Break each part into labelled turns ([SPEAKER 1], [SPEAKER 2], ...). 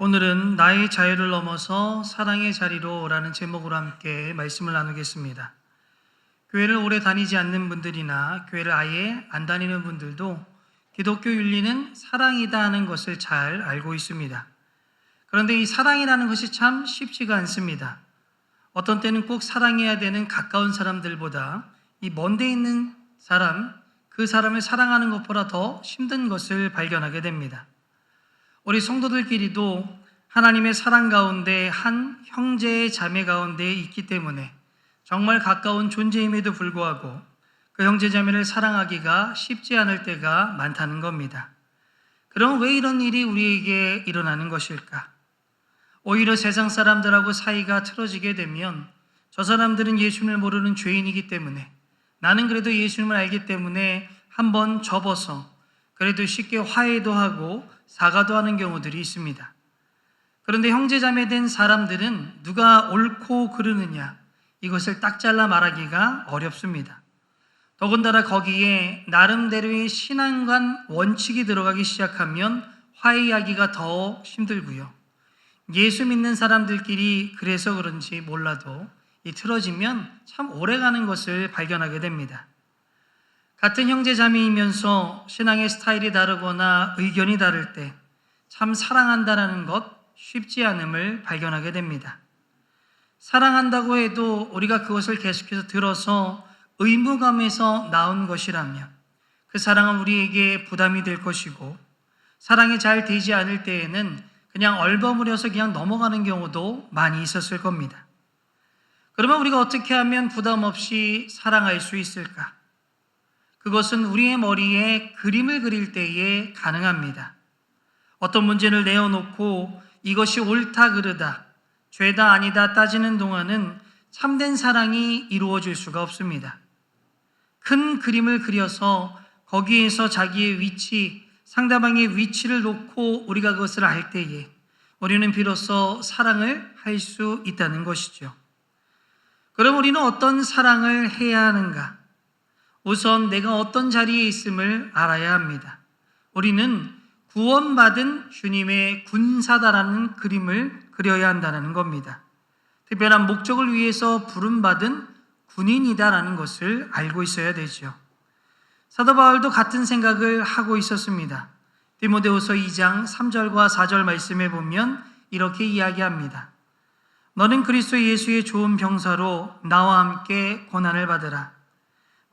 [SPEAKER 1] 오늘은 나의 자유를 넘어서 사랑의 자리로 라는 제목으로 함께 말씀을 나누겠습니다. 교회를 오래 다니지 않는 분들이나 교회를 아예 안 다니는 분들도 기독교 윤리는 사랑이다 하는 것을 잘 알고 있습니다. 그런데 이 사랑이라는 것이 참 쉽지가 않습니다. 어떤 때는 꼭 사랑해야 되는 가까운 사람들보다 이 먼 데 있는 사람, 그 사람을 사랑하는 것보다 더 힘든 것을 발견하게 됩니다. 우리 성도들끼리도 하나님의 사랑 가운데 한 형제의 자매 가운데 있기 때문에 정말 가까운 존재임에도 불구하고 그 형제 자매를 사랑하기가 쉽지 않을 때가 많다는 겁니다. 그럼 왜 이런 일이 우리에게 일어나는 것일까? 오히려 세상 사람들하고 사이가 틀어지게 되면 저 사람들은 예수님을 모르는 죄인이기 때문에 나는 그래도 예수님을 알기 때문에 한번 접어서 그래도 쉽게 화해도 하고 사과도 하는 경우들이 있습니다. 그런데 형제자매 된 사람들은 누가 옳고 그르느냐 이것을 딱 잘라 말하기가 어렵습니다. 더군다나 거기에 나름대로의 신앙관 원칙이 들어가기 시작하면 화해하기가 더 힘들고요. 예수 믿는 사람들끼리 그래서 그런지 몰라도 이 틀어지면 참 오래가는 것을 발견하게 됩니다. 같은 형제자매이면서 신앙의 스타일이 다르거나 의견이 다를 때 참 사랑한다라는 것 쉽지 않음을 발견하게 됩니다. 사랑한다고 해도 우리가 그것을 계속해서 들어서 의무감에서 나온 것이라면 그 사랑은 우리에게 부담이 될 것이고 사랑이 잘 되지 않을 때에는 그냥 얼버무려서 그냥 넘어가는 경우도 많이 있었을 겁니다. 그러면 우리가 어떻게 하면 부담 없이 사랑할 수 있을까? 그것은 우리의 머리에 그림을 그릴 때에 가능합니다. 어떤 문제를 내어놓고 이것이 옳다 그르다, 죄다 아니다 따지는 동안은 참된 사랑이 이루어질 수가 없습니다. 큰 그림을 그려서 거기에서 자기의 위치, 상대방의 위치를 놓고 우리가 그것을 알 때에 우리는 비로소 사랑을 할 수 있다는 것이죠. 그럼 우리는 어떤 사랑을 해야 하는가? 우선 내가 어떤 자리에 있음을 알아야 합니다. 우리는 구원받은 주님의 군사다라는 그림을 그려야 한다는 겁니다. 특별한 목적을 위해서 부름받은 군인이다라는 것을 알고 있어야 되죠. 사도 바울도 같은 생각을 하고 있었습니다. 디모데후서 2장 3절과 4절 말씀에 보면 이렇게 이야기합니다. 너는 그리스도 예수의 좋은 병사로 나와 함께 고난을 받으라.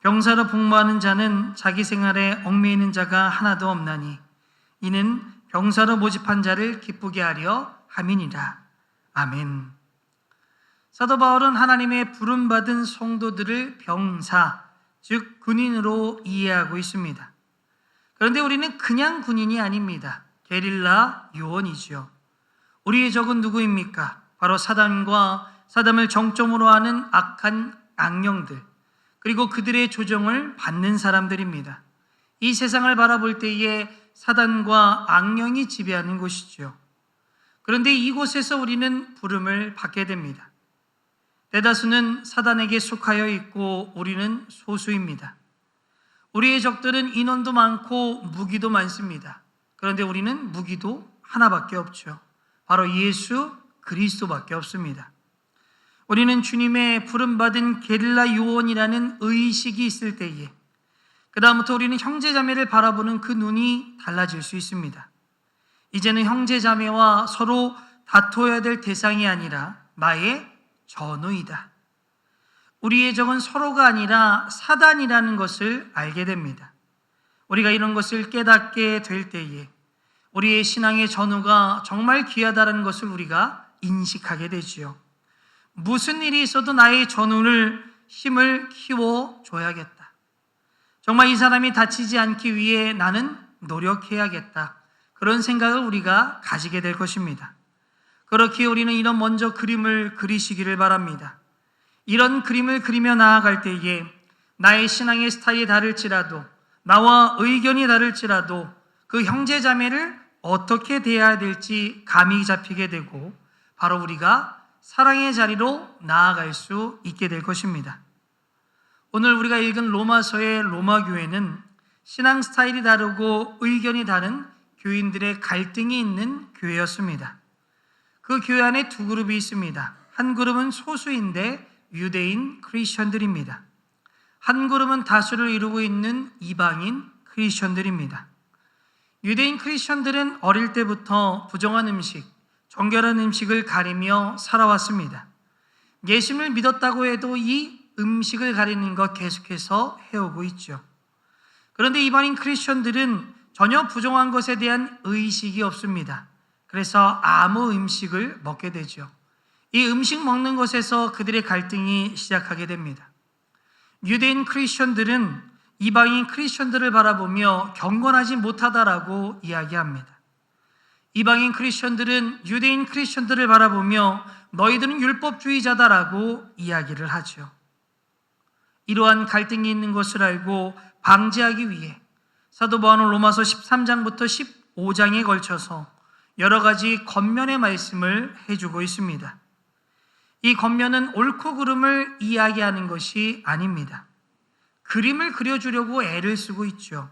[SPEAKER 1] 병사로 복무하는 자는 자기 생활에 얽매이는 자가 하나도 없나니 이는 병사로 모집한 자를 기쁘게 하려 함이니라. 아멘. 사도 바울은 하나님의 부름받은 성도들을 병사, 즉 군인으로 이해하고 있습니다. 그런데 우리는 그냥 군인이 아닙니다. 게릴라 요원이지요. 우리의 적은 누구입니까? 바로 사단과 사단을 정점으로 하는 악한 악령들, 그리고 그들의 조종을 받는 사람들입니다. 이 세상을 바라볼 때에 사단과 악령이 지배하는 곳이죠. 그런데 이곳에서 우리는 부름을 받게 됩니다. 대다수는 사단에게 속하여 있고 우리는 소수입니다. 우리의 적들은 인원도 많고 무기도 많습니다. 그런데 우리는 무기도 하나밖에 없죠. 바로 예수 그리스도밖에 없습니다. 우리는 주님의 부름받은 게릴라 요원이라는 의식이 있을 때에 그 다음부터 우리는 형제자매를 바라보는 그 눈이 달라질 수 있습니다. 이제는 형제자매와 서로 다퉈야 될 대상이 아니라 나의 전우이다. 우리의 적은 서로가 아니라 사단이라는 것을 알게 됩니다. 우리가 이런 것을 깨닫게 될 때에 우리의 신앙의 전우가 정말 귀하다는 것을 우리가 인식하게 되지요. 무슨 일이 있어도 나의 전우를 힘을 키워줘야겠다. 정말 이 사람이 다치지 않기 위해 나는 노력해야겠다. 그런 생각을 우리가 가지게 될 것입니다. 그렇게 우리는 이런 먼저 그림을 그리시기를 바랍니다. 이런 그림을 그리며 나아갈 때에 나의 신앙의 스타일이 다를지라도 나와 의견이 다를지라도 그 형제자매를 어떻게 대해야 될지 감이 잡히게 되고 바로 우리가 사랑의 자리로 나아갈 수 있게 될 것입니다. 오늘 우리가 읽은 로마서의 로마 교회는 신앙 스타일이 다르고 의견이 다른 교인들의 갈등이 있는 교회였습니다. 그 교회 안에 두 그룹이 있습니다. 한 그룹은 소수인데 유대인 크리스천들입니다. 한 그룹은 다수를 이루고 있는 이방인 크리스천들입니다. 유대인 크리스천들은 어릴 때부터 부정한 음식, 정결한 음식을 가리며 살아왔습니다. 예수님을 믿었다고 해도 이 음식을 가리는 것 계속해서 해오고 있죠. 그런데 이방인 크리스천들은 전혀 부정한 것에 대한 의식이 없습니다. 그래서 아무 음식을 먹게 되죠. 이 음식 먹는 것에서 그들의 갈등이 시작하게 됩니다. 유대인 크리스천들은 이방인 크리스천들을 바라보며 경건하지 못하다라고 이야기합니다. 이방인 크리스천들은 유대인 크리스천들을 바라보며 너희들은 율법주의자다라고 이야기를 하죠. 이러한 갈등이 있는 것을 알고 방지하기 위해 사도 바울은 로마서 13장부터 15장에 걸쳐서 여러 가지 권면의 말씀을 해주고 있습니다. 이 권면은 옳고 그름을 이야기하는 것이 아닙니다. 그림을 그려주려고 애를 쓰고 있죠.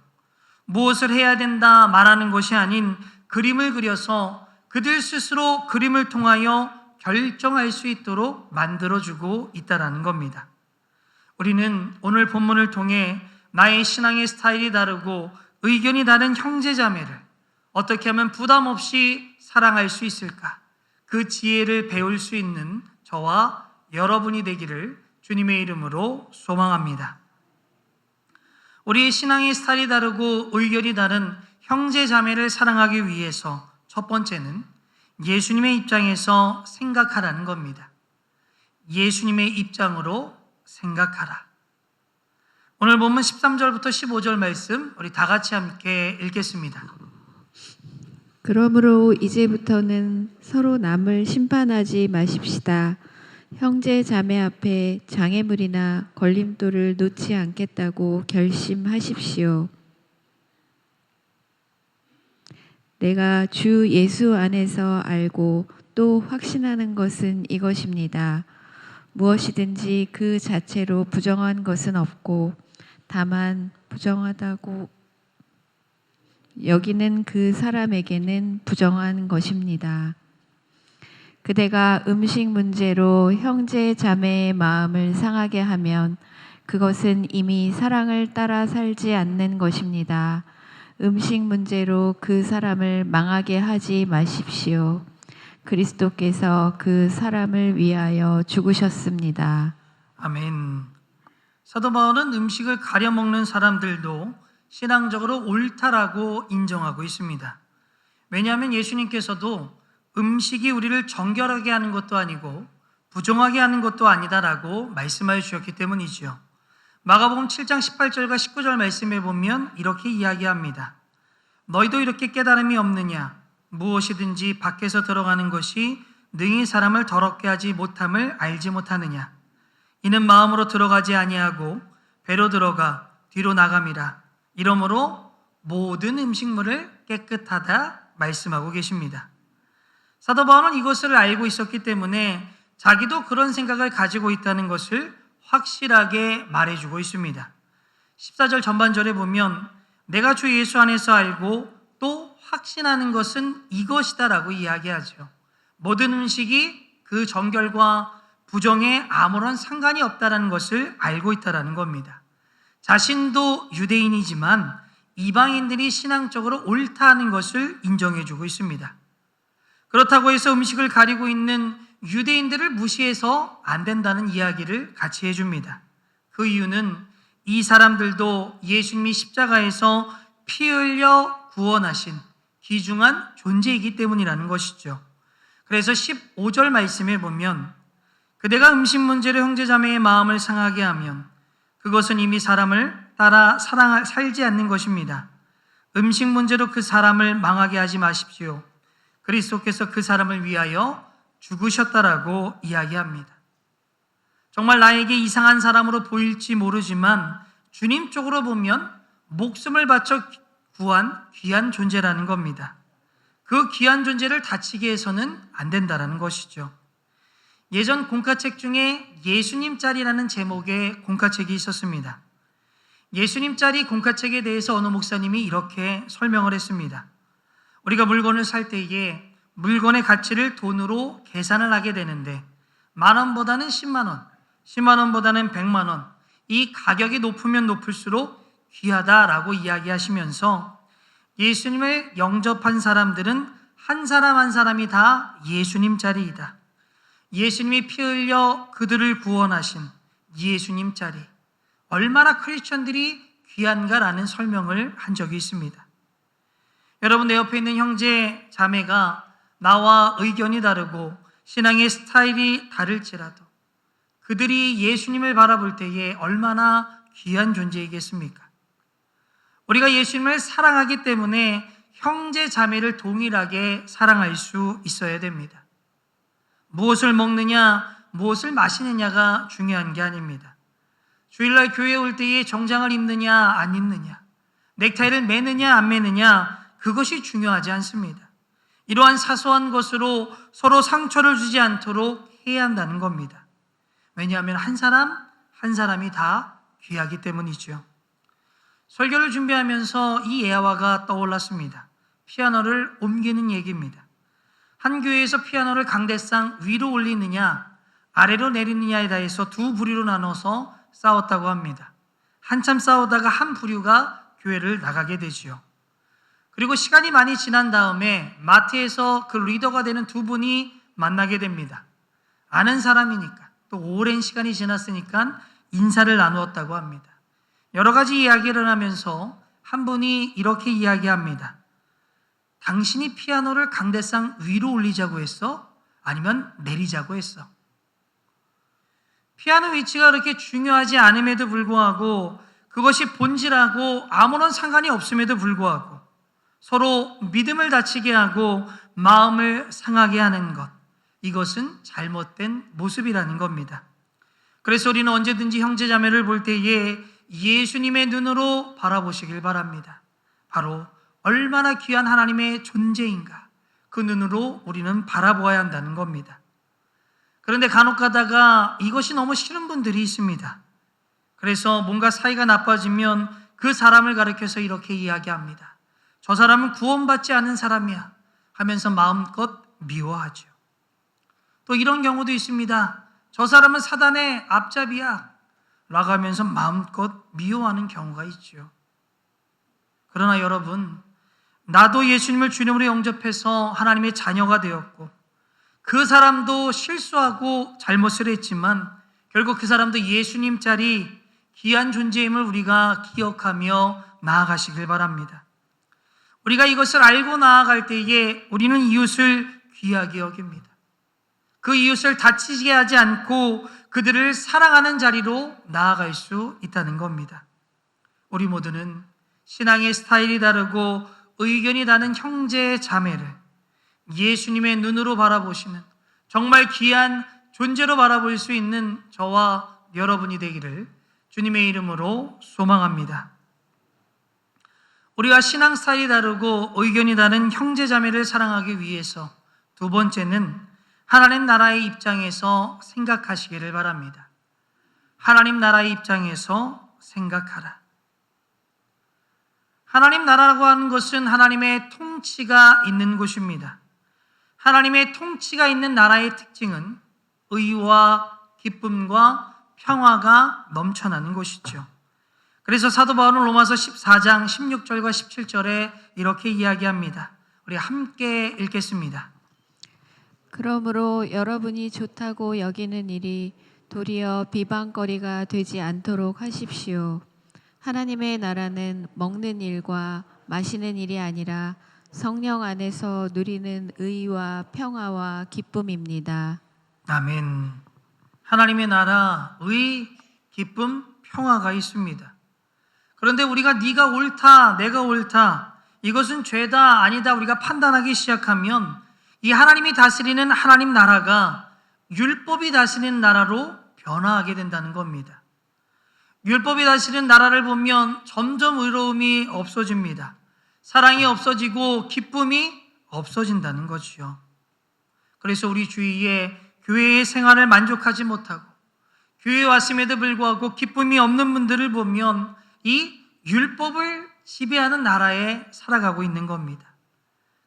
[SPEAKER 1] 무엇을 해야 된다 말하는 것이 아닌 그림을 그려서 그들 스스로 그림을 통하여 결정할 수 있도록 만들어주고 있다는 겁니다. 우리는 오늘 본문을 통해 나의 신앙의 스타일이 다르고 의견이 다른 형제자매를 어떻게 하면 부담 없이 사랑할 수 있을까? 그 지혜를 배울 수 있는 저와 여러분이 되기를 주님의 이름으로 소망합니다. 우리의 신앙의 스타일이 다르고 의견이 다른 형제자매를 사랑하기 위해서 첫 번째는 예수님의 입장에서 생각하라는 겁니다. 예수님의 입장으로 생각하라. 오늘 본문 13절부터 15절 말씀 우리 다 같이 함께 읽겠습니다.
[SPEAKER 2] 그러므로 이제부터는 서로 남을 심판하지 마십시다. 형제 자매 앞에 장애물이나 걸림돌을 놓지 않겠다고 결심하십시오. 내가 주 예수 안에서 알고 또 확신하는 것은 이것입니다. 무엇이든지 그 자체로 부정한 것은 없고 다만 부정하다고 여기는 그 사람에게는 부정한 것입니다. 그대가 음식 문제로 형제 자매의 마음을 상하게 하면 그것은 이미 사랑을 따라 살지 않는 것입니다. 음식 문제로 그 사람을 망하게 하지 마십시오. 그리스도께서 그 사람을 위하여 죽으셨습니다.
[SPEAKER 1] 아멘. 사도 바울은 음식을 가려 먹는 사람들도 신앙적으로 옳다라고 인정하고 있습니다. 왜냐하면 예수님께서도 음식이 우리를 정결하게 하는 것도 아니고 부정하게 하는 것도 아니다라고 말씀하여 주셨기 때문이죠. 마가복음 7장 18절과 19절 말씀에 보면 이렇게 이야기합니다. 너희도 이렇게 깨달음이 없느냐? 무엇이든지 밖에서 들어가는 것이 능히 사람을 더럽게 하지 못함을 알지 못하느냐? 이는 마음으로 들어가지 아니하고 배로 들어가 뒤로 나감이라. 이러므로 모든 음식물을 깨끗하다 말씀하고 계십니다. 사도 바울은 이것을 알고 있었기 때문에 자기도 그런 생각을 가지고 있다는 것을 확실하게 말해주고 있습니다. 14절 전반절에 보면 내가 주 예수 안에서 알고 또 확신하는 것은 이것이다라고 이야기하죠. 모든 음식이 그 정결과 부정에 아무런 상관이 없다는 것을 알고 있다는 겁니다. 자신도 유대인이지만 이방인들이 신앙적으로 옳다는 것을 인정해주고 있습니다. 그렇다고 해서 음식을 가리고 있는 유대인들을 무시해서 안 된다는 이야기를 같이 해줍니다. 그 이유는 이 사람들도 예수님이 십자가에서 피 흘려 구원하신 귀중한 존재이기 때문이라는 것이죠. 그래서 15절 말씀에 보면 그대가 음식 문제로 형제자매의 마음을 상하게 하면 그것은 이미 사람을 따라 살지 않는 것입니다. 음식 문제로 그 사람을 망하게 하지 마십시오. 그리스도께서 그 사람을 위하여 죽으셨다라고 이야기합니다. 정말 나에게 이상한 사람으로 보일지 모르지만 주님 쪽으로 보면 목숨을 바쳐 구한 귀한 존재라는 겁니다. 그 귀한 존재를 다치게 해서는 안 된다는 것이죠. 예전 공과책 중에 예수님 짤이라는 제목의 공과책이 있었습니다. 예수님 짤이 공과책에 대해서 어느 목사님이 이렇게 설명을 했습니다. 우리가 물건을 살 때에 물건의 가치를 돈으로 계산을 하게 되는데 10,000원보다는 10만 원, 10만 원보다는 100만 원, 이 가격이 높으면 높을수록 귀하다라고 이야기하시면서 예수님을 영접한 사람들은 한 사람 한 사람이 다 예수님 자리이다. 예수님이 피 흘려 그들을 구원하신 예수님 자리. 얼마나 크리스천들이 귀한가라는 설명을 한 적이 있습니다. 여러분, 내 옆에 있는 형제 자매가 나와 의견이 다르고 신앙의 스타일이 다를지라도 그들이 예수님을 바라볼 때에 얼마나 귀한 존재이겠습니까? 우리가 예수님을 사랑하기 때문에 형제 자매를 동일하게 사랑할 수 있어야 됩니다. 무엇을 먹느냐, 무엇을 마시느냐가 중요한 게 아닙니다. 주일날 교회에 올 때에 정장을 입느냐 안 입느냐, 넥타이를 매느냐 안 매느냐, 그것이 중요하지 않습니다. 이러한 사소한 것으로 서로 상처를 주지 않도록 해야 한다는 겁니다. 왜냐하면 한 사람 한 사람이 다 귀하기 때문이죠. 설교를 준비하면서 이 예화가 떠올랐습니다. 피아노를 옮기는 얘기입니다. 한 교회에서 피아노를 강대상 위로 올리느냐 아래로 내리느냐에 대해서 두 부류로 나눠서 싸웠다고 합니다. 한참 싸우다가 한 부류가 교회를 나가게 되지요. 그리고 시간이 많이 지난 다음에 마트에서 그 리더가 되는 두 분이 만나게 됩니다. 아는 사람이니까, 또 오랜 시간이 지났으니까 인사를 나누었다고 합니다. 여러 가지 이야기를 하면서 한 분이 이렇게 이야기합니다. 당신이 피아노를 강대상 위로 올리자고 했어? 아니면 내리자고 했어? 피아노 위치가 그렇게 중요하지 않음에도 불구하고, 그것이 본질하고 아무런 상관이 없음에도 불구하고 서로 믿음을 다치게 하고 마음을 상하게 하는 것, 이것은 잘못된 모습이라는 겁니다. 그래서 우리는 언제든지 형제자매를 볼 때에 예수님의 눈으로 바라보시길 바랍니다. 바로 얼마나 귀한 하나님의 존재인가, 그 눈으로 우리는 바라보아야 한다는 겁니다. 그런데 간혹 가다가 이것이 너무 싫은 분들이 있습니다. 그래서 뭔가 사이가 나빠지면 그 사람을 가리켜서 이렇게 이야기합니다. 저 사람은 구원받지 않은 사람이야 하면서 마음껏 미워하죠. 또 이런 경우도 있습니다. 저 사람은 사단의 앞잡이야 라고 하면서 마음껏 미워하는 경우가 있죠. 그러나 여러분, 나도 예수님을 주님으로 영접해서 하나님의 자녀가 되었고, 그 사람도 실수하고 잘못을 했지만 결국 그 사람도 예수님 자리 귀한 존재임을 우리가 기억하며 나아가시길 바랍니다. 우리가 이것을 알고 나아갈 때에 우리는 이웃을 귀하게 여깁니다. 그 이웃을 다치게 하지 않고 그들을 사랑하는 자리로 나아갈 수 있다는 겁니다. 우리 모두는 신앙의 스타일이 다르고 의견이 다른 형제 자매를 예수님의 눈으로 바라보시는 정말 귀한 존재로 바라볼 수 있는 저와 여러분이 되기를 주님의 이름으로 소망합니다. 우리가 신앙 스타일이 다르고 의견이 다른 형제 자매를 사랑하기 위해서 두 번째는 하나님 나라의 입장에서 생각하시기를 바랍니다. 하나님 나라의 입장에서 생각하라. 하나님 나라라고 하는 것은 하나님의 통치가 있는 곳입니다. 하나님의 통치가 있는 나라의 특징은 의와 기쁨과 평화가 넘쳐나는 곳이죠. 그래서 사도 바울은 로마서 14장 16절과 17절에 이렇게 이야기합니다. 우리 함께 읽겠습니다.
[SPEAKER 2] 그러므로 여러분이 좋다고 여기는 일이 도리어 비방거리가 되지 않도록 하십시오. 하나님의 나라는 먹는 일과 마시는 일이 아니라 성령 안에서 누리는 의와 평화와 기쁨입니다.
[SPEAKER 1] 아멘. 하나님의 나라, 의, 기쁨, 평화가 있습니다. 그런데 우리가 네가 옳다, 내가 옳다, 이것은 죄다, 아니다 우리가 판단하기 시작하면 이 하나님이 다스리는 하나님 나라가 율법이 다스리는 나라로 변화하게 된다는 겁니다. 율법이 다스리는 나라를 보면 점점 의로움이 없어집니다. 사랑이 없어지고 기쁨이 없어진다는 거지요. 그래서 우리 주위에 교회의 생활을 만족하지 못하고 교회에 왔음에도 불구하고 기쁨이 없는 분들을 보면 이 율법을 지배하는 나라에 살아가고 있는 겁니다.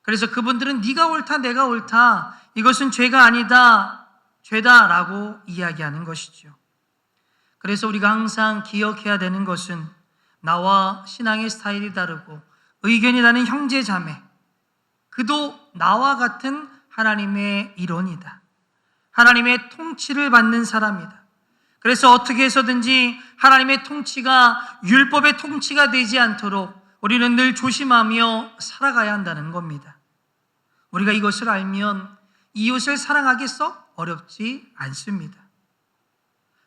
[SPEAKER 1] 그래서 그분들은 네가 옳다, 내가 옳다, 이것은 죄가 아니다, 죄다라고 이야기하는 것이죠. 그래서 우리가 항상 기억해야 되는 것은 나와 신앙의 스타일이 다르고 의견이 다른 형제 자매, 그도 나와 같은 하나님의 일원이다. 하나님의 통치를 받는 사람이다. 그래서 어떻게 해서든지 하나님의 통치가 율법의 통치가 되지 않도록 우리는 늘 조심하며 살아가야 한다는 겁니다. 우리가 이것을 알면 이웃을 사랑하기 썩 어렵지 않습니다.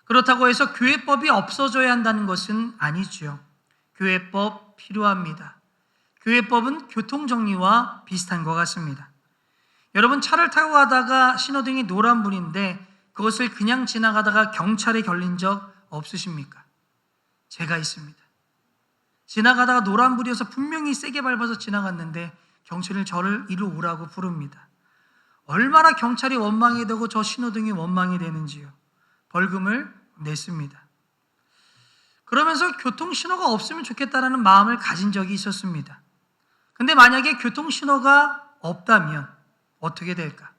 [SPEAKER 1] 그렇다고 해서 교회법이 없어져야 한다는 것은 아니죠. 교회법 필요합니다. 교회법은 교통정리와 비슷한 것 같습니다. 여러분, 차를 타고 가다가 신호등이 노란불인데 그것을 그냥 지나가다가 경찰에 걸린 적 없으십니까? 제가 있습니다. 지나가다가 노란불이어서 분명히 세게 밟아서 지나갔는데 경찰이 저를 이리 오라고 부릅니다. 얼마나 경찰이 원망이 되고 저 신호등이 원망이 되는지요. 벌금을 냈습니다. 그러면서 교통신호가 없으면 좋겠다라는 마음을 가진 적이 있었습니다. 근데 만약에 교통신호가 없다면 어떻게 될까?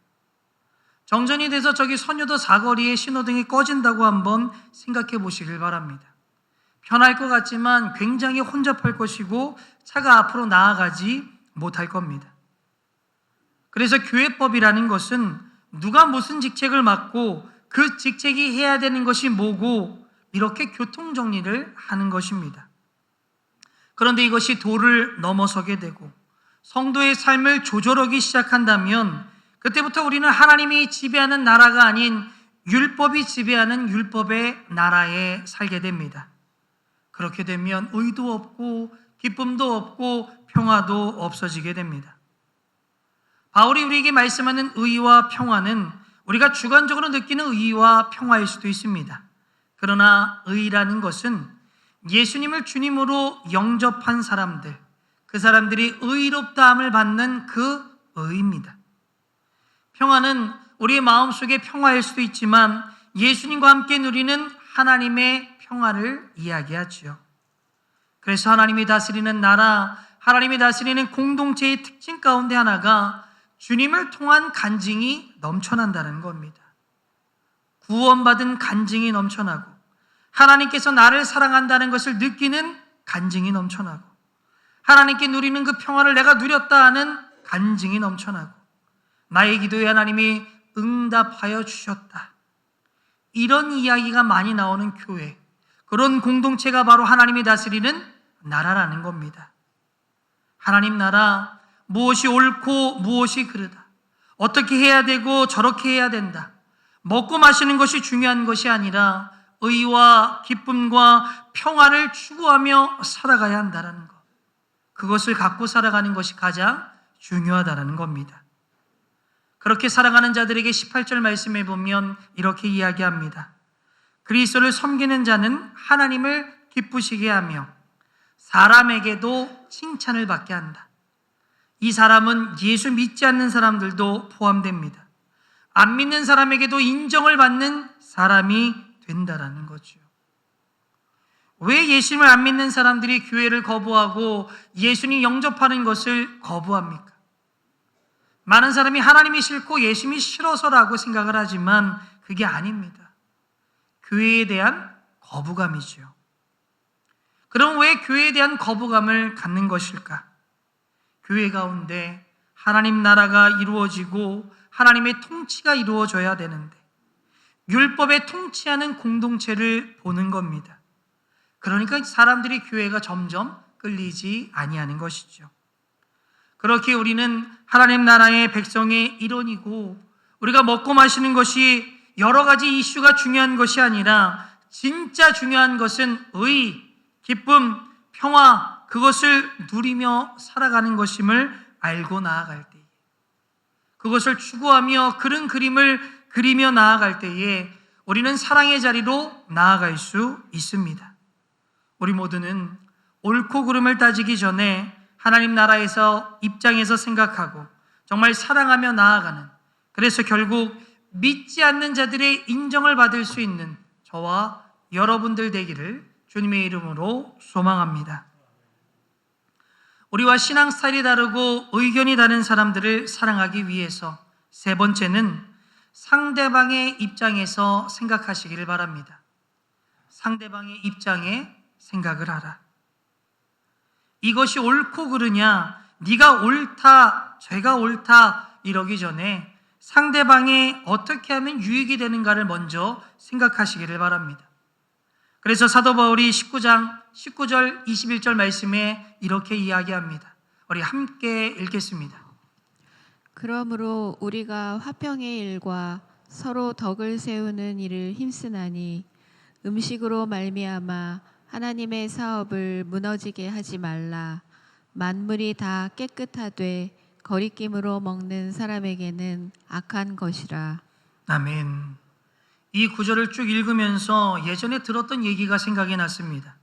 [SPEAKER 1] 정전이 돼서 저기 선유도 사거리에 신호등이 꺼진다고 한번 생각해 보시길 바랍니다. 편할 것 같지만 굉장히 혼잡할 것이고 차가 앞으로 나아가지 못할 겁니다. 그래서 교회법이라는 것은 누가 무슨 직책을 맡고 그 직책이 해야 되는 것이 뭐고 이렇게 교통정리를 하는 것입니다. 그런데 이것이 도를 넘어서게 되고 성도의 삶을 조절하기 시작한다면 그때부터 우리는 하나님이 지배하는 나라가 아닌 율법이 지배하는 율법의 나라에 살게 됩니다. 그렇게 되면 의도 없고 기쁨도 없고 평화도 없어지게 됩니다. 바울이 우리에게 말씀하는 의와 평화는 우리가 주관적으로 느끼는 의와 평화일 수도 있습니다. 그러나 의라는 것은 예수님을 주님으로 영접한 사람들, 그 사람들이 의롭다함을 받는 그 의입니다. 평화는 우리의 마음속의 평화일 수도 있지만 예수님과 함께 누리는 하나님의 평화를 이야기하지요. 그래서 하나님이 다스리는 나라, 하나님이 다스리는 공동체의 특징 가운데 하나가 주님을 통한 간증이 넘쳐난다는 겁니다. 구원받은 간증이 넘쳐나고 하나님께서 나를 사랑한다는 것을 느끼는 간증이 넘쳐나고 하나님께 누리는 그 평화를 내가 누렸다 하는 간증이 넘쳐나고 나의 기도에 하나님이 응답하여 주셨다. 이런 이야기가 많이 나오는 교회, 그런 공동체가 바로 하나님이 다스리는 나라라는 겁니다. 하나님 나라, 무엇이 옳고 무엇이 그르다, 어떻게 해야 되고 저렇게 해야 된다, 먹고 마시는 것이 중요한 것이 아니라 의와 기쁨과 평화를 추구하며 살아가야 한다는 것, 그것을 갖고 살아가는 것이 가장 중요하다는 겁니다. 그렇게 살아가는 자들에게 18절 말씀에 보면 이렇게 이야기합니다. 그리스도를 섬기는 자는 하나님을 기쁘시게 하며 사람에게도 칭찬을 받게 한다. 이 사람은 예수 믿지 않는 사람들도 포함됩니다. 안 믿는 사람에게도 인정을 받는 사람이 된다라는 거죠. 왜 예수님을 안 믿는 사람들이 교회를 거부하고 예수님 영접하는 것을 거부합니까? 많은 사람이 하나님이 싫고 예수님이 싫어서라고 생각을 하지만 그게 아닙니다. 교회에 대한 거부감이죠. 그럼 왜 교회에 대한 거부감을 갖는 것일까? 교회 가운데 하나님 나라가 이루어지고 하나님의 통치가 이루어져야 되는데 율법에 통치하는 공동체를 보는 겁니다. 그러니까 사람들이 교회가 점점 끌리지 아니하는 것이죠. 그렇게 우리는 하나님 나라의 백성의 일원이고 우리가 먹고 마시는 것이 여러 가지 이슈가 중요한 것이 아니라 진짜 중요한 것은 의, 기쁨, 평화, 그것을 누리며 살아가는 것임을 알고 나아갈 때에, 그것을 추구하며 그런 그림을 그리며 나아갈 때에 우리는 사랑의 자리로 나아갈 수 있습니다. 우리 모두는 옳고 그름을 따지기 전에 하나님 나라에서 입장에서 생각하고 정말 사랑하며 나아가는, 그래서 결국 믿지 않는 자들의 인정을 받을 수 있는 저와 여러분들 되기를 주님의 이름으로 소망합니다. 우리와 신앙 스타일이 다르고 의견이 다른 사람들을 사랑하기 위해서 세 번째는 상대방의 입장에서 생각하시기를 바랍니다. 상대방의 입장에 생각을 하라. 이것이 옳고 그르냐, 네가 옳다, 제가 옳다 이러기 전에 상대방이 어떻게 하면 유익이 되는가를 먼저 생각하시기를 바랍니다. 그래서 사도 바울이 19장 19절 21절 말씀에 이렇게 이야기합니다. 우리 함께 읽겠습니다.
[SPEAKER 2] 그러므로 우리가 화평의 일과 서로 덕을 세우는 일을 힘쓰나니 음식으로 말미암아 하나님의 사업을 무너지게 하지 말라. 만물이 다 깨끗하되 거리낌으로 먹는 사람에게는 악한 것이라.
[SPEAKER 1] 아멘. 이 구절을 쭉 읽으면서 예전에 들었던 얘기가 생각이 났습니다.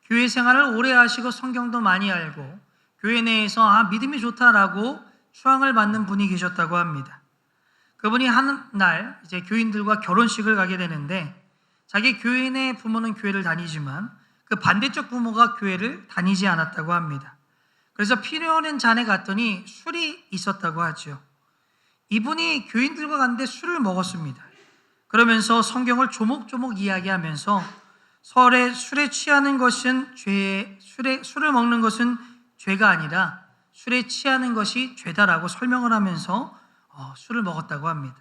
[SPEAKER 1] 교회 생활을 오래 하시고 성경도 많이 알고 교회 내에서 믿음이 좋다라고 추앙을 받는 분이 계셨다고 합니다. 그분이 한 날 이제 교인들과 결혼식을 가게 되는데 자기 교회 내 부모는 교회를 다니지만 그 반대쪽 부모가 교회를 다니지 않았다고 합니다. 그래서 필요 없는 잔에 갔더니 술이 있었다고 하죠. 이분이 교인들과 갔는데 술을 먹었습니다. 그러면서 성경을 조목조목 이야기하면서 술에 취하는 것은 술을 먹는 것은 죄가 아니라 술에 취하는 것이 죄다라고 설명을 하면서 술을 먹었다고 합니다.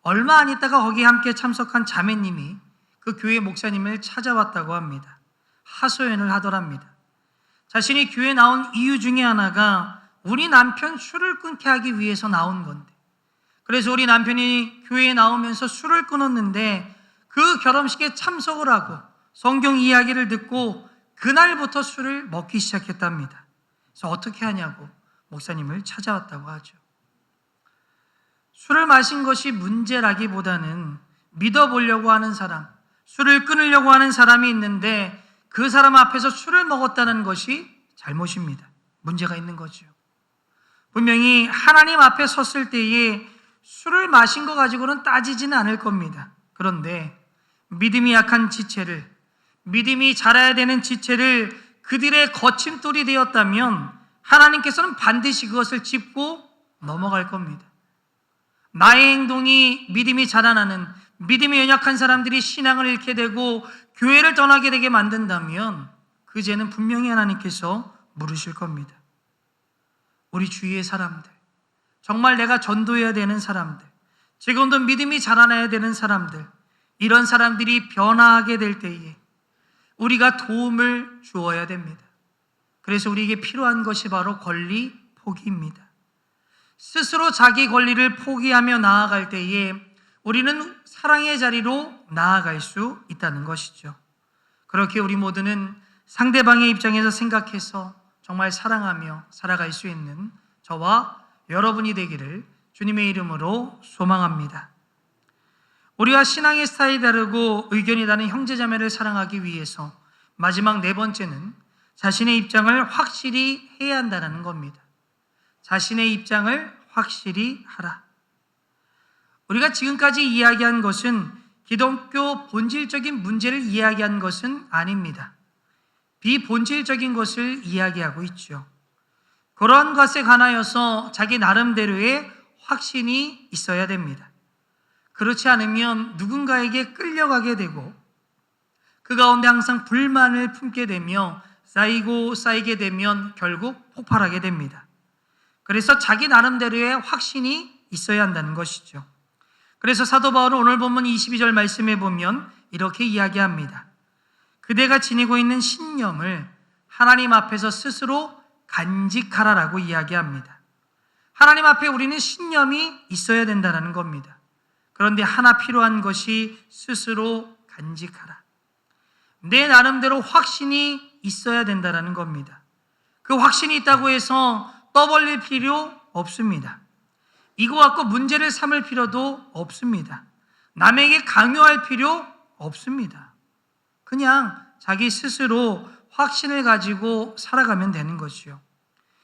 [SPEAKER 1] 얼마 안 있다가 거기에 함께 참석한 자매님이 그 교회 목사님을 찾아왔다고 합니다. 하소연을 하더랍니다. 자신이 교회에 나온 이유 중에 하나가 우리 남편 술을 끊게 하기 위해서 나온 건데, 그래서 우리 남편이 교회에 나오면서 술을 끊었는데 그 결혼식에 참석을 하고 성경 이야기를 듣고 그날부터 술을 먹기 시작했답니다. 그래서 어떻게 하냐고 목사님을 찾아왔다고 하죠. 술을 마신 것이 문제라기보다는 믿어보려고 하는 사람, 술을 끊으려고 하는 사람이 있는데 그 사람 앞에서 술을 먹었다는 것이 잘못입니다. 문제가 있는 거죠. 분명히 하나님 앞에 섰을 때에 술을 마신 거 가지고는 따지지는 않을 겁니다. 그런데 믿음이 약한 지체를, 믿음이 자라야 되는 지체를 그들의 거침돌이 되었다면 하나님께서는 반드시 그것을 짚고 넘어갈 겁니다. 나의 행동이 믿음이 자라나는, 믿음이 연약한 사람들이 신앙을 잃게 되고 교회를 떠나게 되게 만든다면 그 죄는 분명히 하나님께서 물으실 겁니다. 우리 주위의 사람들, 정말 내가 전도해야 되는 사람들, 지금도 믿음이 자라나야 되는 사람들, 이런 사람들이 변화하게 될 때에 우리가 도움을 주어야 됩니다. 그래서 우리에게 필요한 것이 바로 권리 포기입니다. 스스로 자기 권리를 포기하며 나아갈 때에 우리는 사랑의 자리로 나아갈 수 있다는 것이죠. 그렇게 우리 모두는 상대방의 입장에서 생각해서 정말 사랑하며 살아갈 수 있는 저와 여러분이 되기를 주님의 이름으로 소망합니다. 우리와 신앙의 스타일이 다르고 의견이 다른 형제자매를 사랑하기 위해서 마지막 네 번째는 자신의 입장을 확실히 해야 한다는 겁니다. 자신의 입장을 확실히 하라. 우리가 지금까지 이야기한 것은 기독교 본질적인 문제를 이야기한 것은 아닙니다. 비본질적인 것을 이야기하고 있죠. 그러한 것에 관하여서 자기 나름대로의 확신이 있어야 됩니다. 그렇지 않으면 누군가에게 끌려가게 되고 그 가운데 항상 불만을 품게 되며 쌓이게 되면 결국 폭발하게 됩니다. 그래서 자기 나름대로의 확신이 있어야 한다는 것이죠. 그래서 사도 바울은 오늘 본문 22절 말씀에 보면 이렇게 이야기합니다. 그대가 지니고 있는 신념을 하나님 앞에서 스스로 간직하라라고 이야기합니다. 하나님 앞에 우리는 신념이 있어야 된다는 겁니다. 그런데 하나 필요한 것이 스스로 간직하라. 내 나름대로 확신이 있어야 된다는 겁니다. 그 확신이 있다고 해서 떠벌릴 필요 없습니다. 이거 갖고 문제를 삼을 필요도 없습니다. 남에게 강요할 필요 없습니다. 그냥 자기 스스로 확신을 가지고 살아가면 되는 것이요.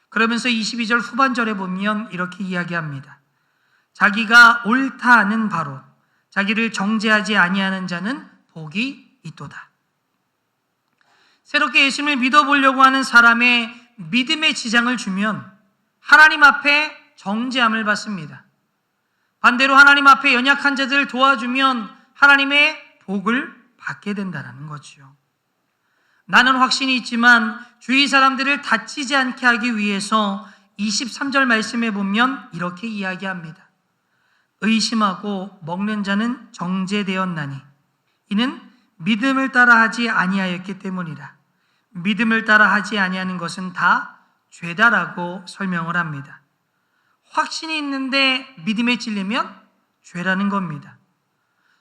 [SPEAKER 1] 그러면서 22절 후반절에 보면 이렇게 이야기합니다. 자기가 옳다 하는 바로 자기를 정죄하지 아니하는 자는 복이 있도다. 새롭게 예수님을 믿어보려고 하는 사람의 믿음의 지장을 주면 하나님 앞에 정죄함을 받습니다. 반대로 하나님 앞에 연약한 자들을 도와주면 하나님의 복을 받게 된다는 거죠. 나는 확신이 있지만 주위 사람들을 다치지 않게 하기 위해서 23절 말씀에 보면 이렇게 이야기합니다. 의심하고 먹는 자는 정죄되었나니 이는 믿음을 따라 하지 아니하였기 때문이라. 믿음을 따라 하지 아니하는 것은 다 죄다라고 설명을 합니다. 확신이 있는데 믿음에 찔리면 죄라는 겁니다.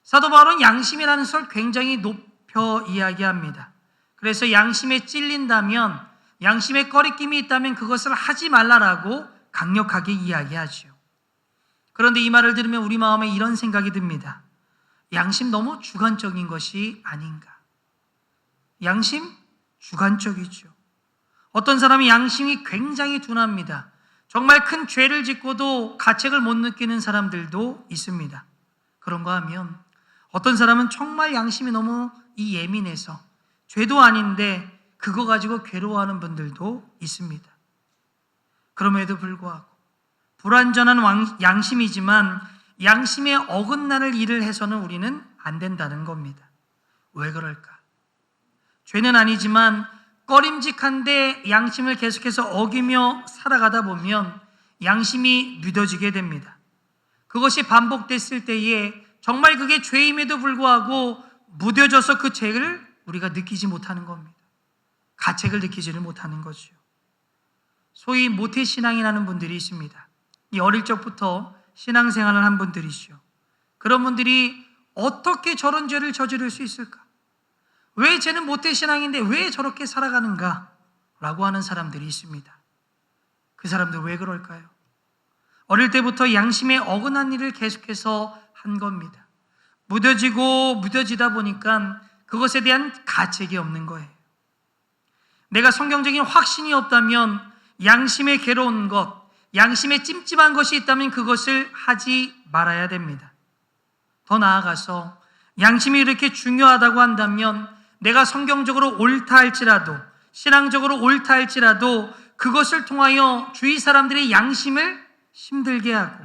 [SPEAKER 1] 사도 바울은 양심이라는 것을 굉장히 높여 이야기합니다. 그래서 양심에 찔린다면, 양심에 꺼리낌이 있다면 그것을 하지 말라라고 강력하게 이야기하죠. 그런데 이 말을 들으면 우리 마음에 이런 생각이 듭니다. 양심 너무 주관적인 것이 아닌가. 양심 주관적이죠. 어떤 사람이 양심이 굉장히 둔합니다. 정말 큰 죄를 짓고도 가책을 못 느끼는 사람들도 있습니다. 그런가 하면 어떤 사람은 정말 양심이 너무 예민해서 죄도 아닌데 그거 가지고 괴로워하는 분들도 있습니다. 그럼에도 불구하고 불완전한 양심이지만 양심에 어긋나는 일을 해서는 우리는 안 된다는 겁니다. 왜 그럴까? 죄는 아니지만 꺼림직한데 양심을 계속해서 어기며 살아가다 보면 양심이 무뎌지게 됩니다. 그것이 반복됐을 때에 정말 그게 죄임에도 불구하고 무뎌져서 그 죄를 우리가 느끼지 못하는 겁니다. 가책을 느끼지를 못하는 거죠. 소위 모태신앙이라는 분들이 있습니다. 이 어릴 적부터 신앙생활을 한 분들이죠. 그런 분들이 어떻게 저런 죄를 저지를 수 있을까? 왜 쟤는 모태신앙인데 왜 저렇게 살아가는가? 라고 하는 사람들이 있습니다. 그 사람들 왜 그럴까요? 어릴 때부터 양심에 어긋난 일을 계속해서 한 겁니다. 무뎌지다 보니까 그것에 대한 가책이 없는 거예요. 내가 성경적인 확신이 없다면 양심에 괴로운 것, 양심에 찜찜한 것이 있다면 그것을 하지 말아야 됩니다. 더 나아가서 양심이 이렇게 중요하다고 한다면 내가 성경적으로 옳다 할지라도, 신앙적으로 옳다 할지라도 그것을 통하여 주위 사람들의 양심을 힘들게 하고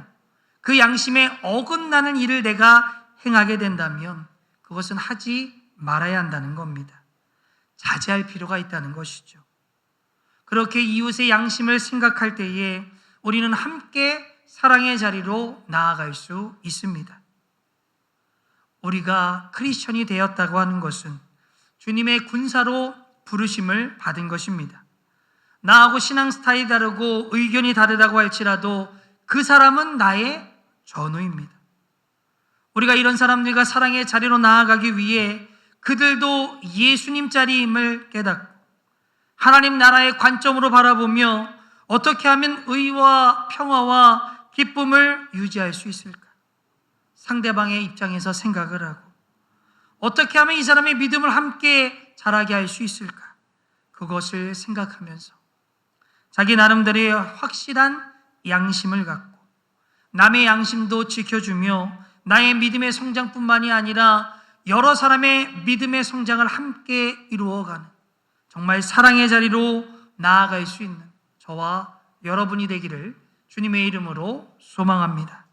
[SPEAKER 1] 그 양심에 어긋나는 일을 내가 행하게 된다면 그것은 하지 말아야 한다는 겁니다. 자제할 필요가 있다는 것이죠. 그렇게 이웃의 양심을 생각할 때에 우리는 함께 사랑의 자리로 나아갈 수 있습니다. 우리가 크리스천이 되었다고 하는 것은 주님의 군사로 부르심을 받은 것입니다. 나하고 신앙 스타일이 다르고 의견이 다르다고 할지라도 그 사람은 나의 전우입니다. 우리가 이런 사람들과 사랑의 자리로 나아가기 위해 그들도 예수님 자리임을 깨닫고 하나님 나라의 관점으로 바라보며 어떻게 하면 의와 평화와 기쁨을 유지할 수 있을까? 상대방의 입장에서 생각을 하고 어떻게 하면 이 사람의 믿음을 함께 자라게 할 수 있을까? 그것을 생각하면서 자기 나름대로의 확실한 양심을 갖고 남의 양심도 지켜주며 나의 믿음의 성장뿐만이 아니라 여러 사람의 믿음의 성장을 함께 이루어가는 정말 사랑의 자리로 나아갈 수 있는 저와 여러분이 되기를 주님의 이름으로 소망합니다.